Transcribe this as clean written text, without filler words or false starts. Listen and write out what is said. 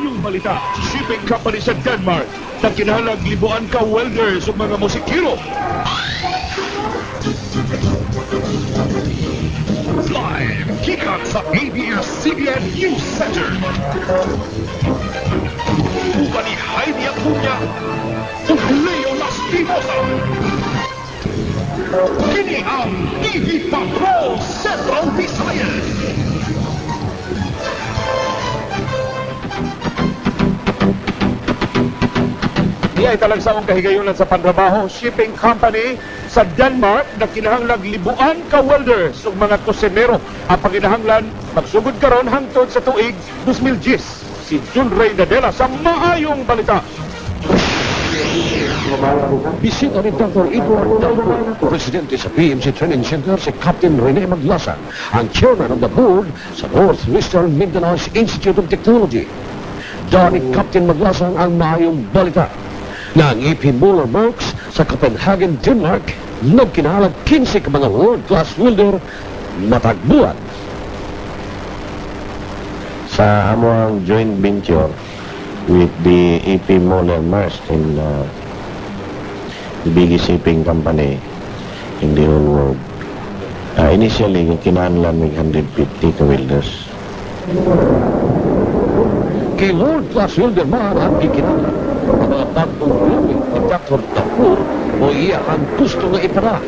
Maayong balita, shipping company sa Denmark na kinahalag libuan ka welders o mga musikiro. Live kick-out sa ABS-CBN News Center. Upa ni Heidi Acuña ug Leo Lastimosa. Kini ang TV Patrol Central Visayas. Di ay talagsaong kahigayunan sa panrabaho, shipping company sa Denmark na kinahanglan libuan ka welders ug mga kusinero ang panginahanglan magsugod karon hangtod sa tuig 2010. Si Jun Ray Nadela sa Maayong Balita. Bisita ni Dr. Edward Dalbo, presidente sa PMC Training Center, si Captain Rene Maglasan, ang chairman of the board sa Northwestern Mindanao Institute of Technology. Dani Captain Maglasan ang Maayong Balita na ang AP Muller Works sa Copenhagen, Denmark, nagkinahalag 15 ka mga world-class welder matagbuan. Sa among joint venture with the AP Muller Works in the biggest shipping company in the whole world. Initially, kinahanglan may 150 ka welders. Kay world-class welder man ang ikinahanglan. Mga bagong blooming ni Dr. Tapur o iya ang gusto nga ipara